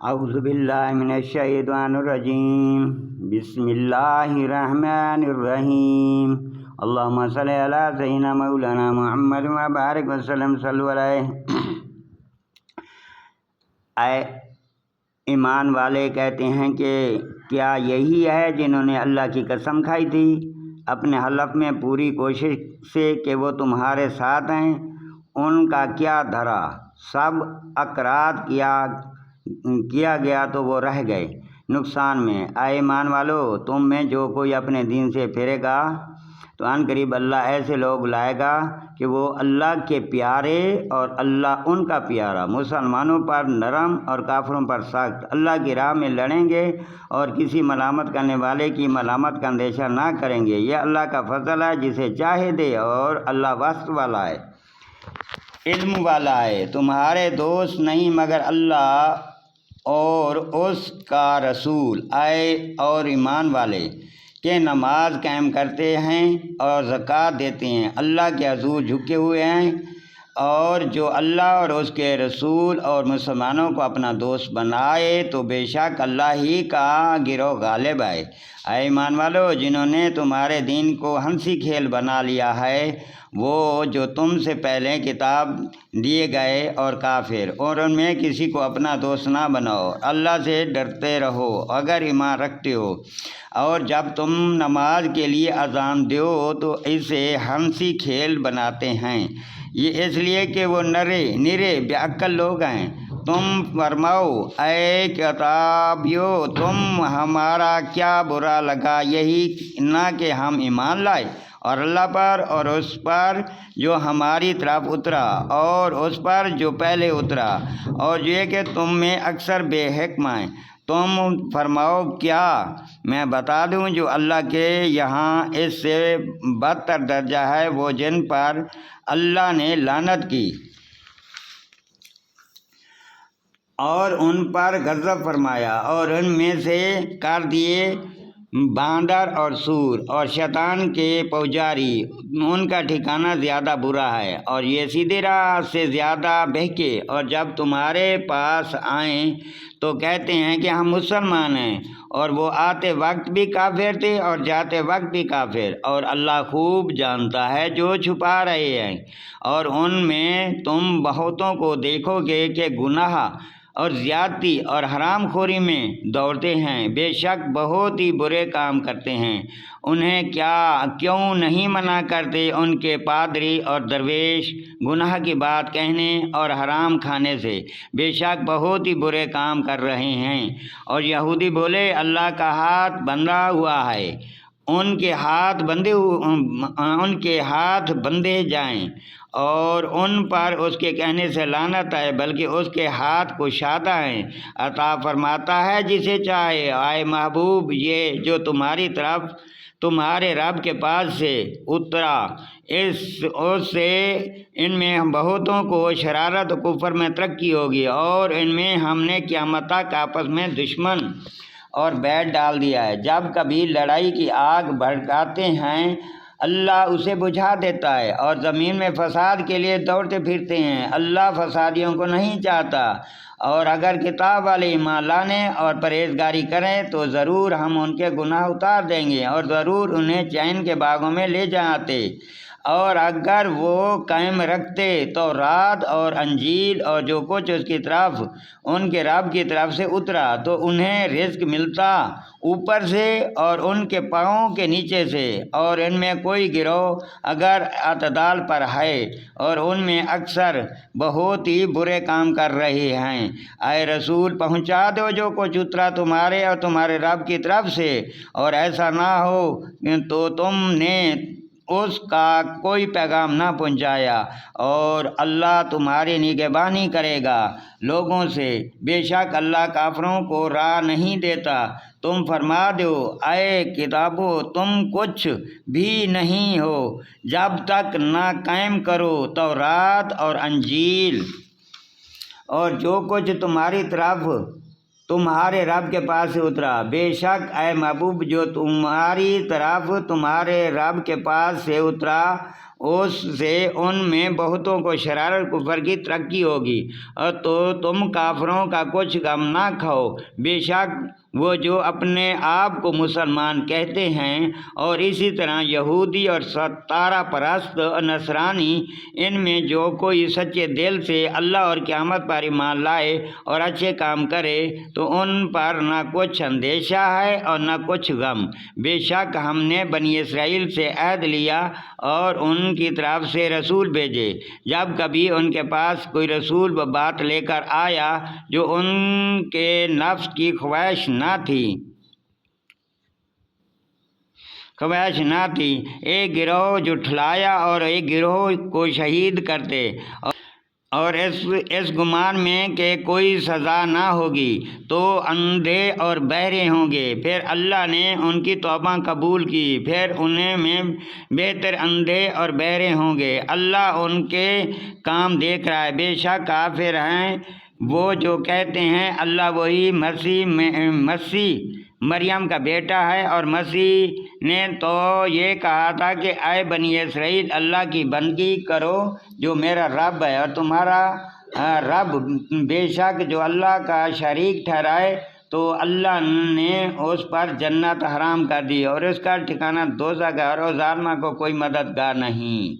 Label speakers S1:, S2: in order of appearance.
S1: اعوذ باللہ من الشیطان الرجیم بسم اللہ الرحمن الرحیم اللہم صلی علی سیدنا مولانا محمد وبارک وسلم صلی علیہ۔ اے ایمان والے کہتے ہیں کہ کیا یہی ہے جنہوں نے اللہ کی قسم کھائی تھی اپنے حلف میں پوری کوشش سے کہ وہ تمہارے ساتھ ہیں؟ ان کا کیا دھرا، سب اقرار کیا گیا تو وہ رہ گئے نقصان میں۔ اے ایمان والو، تم میں جو کوئی اپنے دین سے پھرے گا تو ان قریب اللہ ایسے لوگ لائے گا کہ وہ اللہ کے پیارے اور اللہ ان کا پیارا، مسلمانوں پر نرم اور کافروں پر سخت، اللہ کی راہ میں لڑیں گے اور کسی ملامت کرنے والے کی ملامت کا اندیشہ نہ کریں گے۔ یہ اللہ کا فضل ہے جسے چاہے دے، اور اللہ وسط والا ہے، علم والا ہے۔ تمہارے دوست نہیں مگر اللہ اور اس کا رسول۔ اے اور ایمان والے کہ نماز قائم کرتے ہیں اور زکوٰۃ دیتے ہیں، اللہ کے حضور جھکے ہوئے ہیں، اور جو اللہ اور اس کے رسول اور مسلمانوں کو اپنا دوست بنائے تو بے شک اللہ ہی کا گروہ غالب ہے۔ اے ایمان والو، جنہوں نے تمہارے دین کو ہنسی کھیل بنا لیا ہے، وہ جو تم سے پہلے کتاب دیے گئے اور کافر، اور ان میں کسی کو اپنا دوست نہ بناؤ۔ اللہ سے ڈرتے رہو اگر ایمان رکھتے ہو، اور جب تم نماز کے لیے اذان دو تو اسے ہنسی کھیل بناتے ہیں، یہ اس لیے کہ وہ نرے بے عقل لوگ ہیں۔ تم فرماؤ اے کتابیو، تم ہمارا کیا برا لگا یہی نہ کہ ہم ایمان لائے اور اللہ پر اور اس پر جو ہماری طرف اترا اور اس پر جو پہلے اترا، اور یہ کہ تم میں اکثر بے حکم ہیں۔ تم فرماؤ کیا میں بتا دوں جو اللہ کے یہاں اس سے بدتر درجہ ہے، وہ جن پر اللہ نے لعنت کی اور ان پر غضب فرمایا اور ان میں سے کر دیے باندر اور سور اور شیطان کے پجاری، ان کا ٹھکانہ زیادہ برا ہے، اور یہ سیدھی راہ سے زیادہ بہکے، اور جب تمہارے پاس آئیں تو کہتے ہیں کہ ہم مسلمان ہیں، اور وہ آتے وقت بھی کافر تھے اور جاتے وقت بھی کافر، اور اللہ خوب جانتا ہے جو چھپا رہے ہیں۔ اور ان میں تم بہتوں کو دیکھو گے کہ گناہ اور زیادتی اور حرام خوری میں دوڑتے ہیں، بے شک بہت ہی برے کام کرتے ہیں۔ انہیں کیوں نہیں منع کرتے ان کے پادری اور درویش گناہ کی بات کہنے اور حرام کھانے سے؟ بے شک بہت ہی برے کام کر رہے ہیں۔ اور یہودی بولے اللہ کا ہاتھ بندھا ہوا ہے، ان کے ہاتھ بندھے جائیں، اور ان پر اس کے کہنے سے لعنت ہے، بلکہ اس کے ہاتھ کشادہ ہیں، عطا فرماتا ہے جسے چاہے۔ اے محبوب، یہ جو تمہاری طرف تمہارے رب کے پاس سے اترا اس سے ان میں بہتوں کو شرارت و کفر میں ترقی ہوگی، اور ان میں ہم نے قیامت تک آپس میں دشمن اور بیٹ ڈال دیا ہے۔ جب کبھی لڑائی کی آگ بھڑکاتے ہیں اللہ اسے بجھا دیتا ہے، اور زمین میں فساد کے لیے دوڑتے پھرتے ہیں، اللہ فسادیوں کو نہیں چاہتا۔ اور اگر کتاب والے ایمان لانے اور پرہیزگاری کریں تو ضرور ہم ان کے گناہ اتار دیں گے، اور ضرور انہیں چین کے باغوں میں لے جاتے۔ اور اگر وہ قائم رکھتے تو رات اور انجیل اور جو کچھ اس کی طرف ان کے رب کی طرف سے اترا تو انہیں رزق ملتا اوپر سے اور ان کے پاؤں کے نیچے سے، اور ان میں کوئی گروہ اگر اعتدال پر ہے اور ان میں اکثر بہت ہی برے کام کر رہے ہیں۔ اے رسول، پہنچا دو جو کچھ اترا تمہارے اور تمہارے رب کی طرف سے، اور ایسا نہ ہو تو تم نے اس کا کوئی پیغام نہ پہنچایا، اور اللہ تمہاری نگہبانی کرے گا لوگوں سے، بے شک اللہ کافروں کو راہ نہیں دیتا۔ تم فرما دو اے کتابو، تم کچھ بھی نہیں ہو جب تک نہ قائم کرو تورات اور انجیل اور جو کچھ تمہاری طرف تمہارے رب کے پاس سے اترا۔ بے شک اے محبوب، جو تمہاری طرف تمہارے رب کے پاس سے اترا اس سے ان میں بہتوں کو شرارت کفر کی ترقی ہوگی، اور تو تم کافروں کا کچھ غم نہ کھاؤ، بے شک وہ جو اپنے آپ کو مسلمان کہتے ہیں اور اسی طرح یہودی اور ستارہ پرست اور نصرانی، ان میں جو کوئی سچے دل سے اللہ اور قیامت پر ایمان لائے اور اچھے کام کرے تو ان پر نہ کچھ اندیشہ ہے اور نہ کچھ غم۔ بے شک ہم نے بنی اسرائیل سے عہد لیا اور ان کی طرف سے رسول بھیجے، جب کبھی ان کے پاس کوئی رسول وہ بات لے کر آیا جو ان کے نفس کی خواہش نہ تھی، ایک گروہ جھٹلایا اور ایک گروہ کو شہید کرتے، اور اس گمان میں کہ کوئی سزا نہ ہوگی تو اندھے اور بہرے ہوں گے۔ پھر اللہ نے ان کی توبہ قبول کی، پھر انہیں میں بہتر اندھے اور بہرے ہوں گے۔ اللہ ان کے کام دیکھ رہا ہے۔ بے شک کافر ہیں وہ جو کہتے ہیں اللہ وہی مسیح مریم کا بیٹا ہے، اور مسیح نے تو یہ کہا تھا کہ اے بنی اسرائیل اللہ کی بندگی کرو جو میرا رب ہے اور تمہارا رب، بے شک جو اللہ کا شریک ٹھہرائے تو اللہ نے اس پر جنت حرام کر دی اور اس کا ٹھکانہ دوزخ ہے اور اس ظالمہ کو کوئی مددگار نہیں۔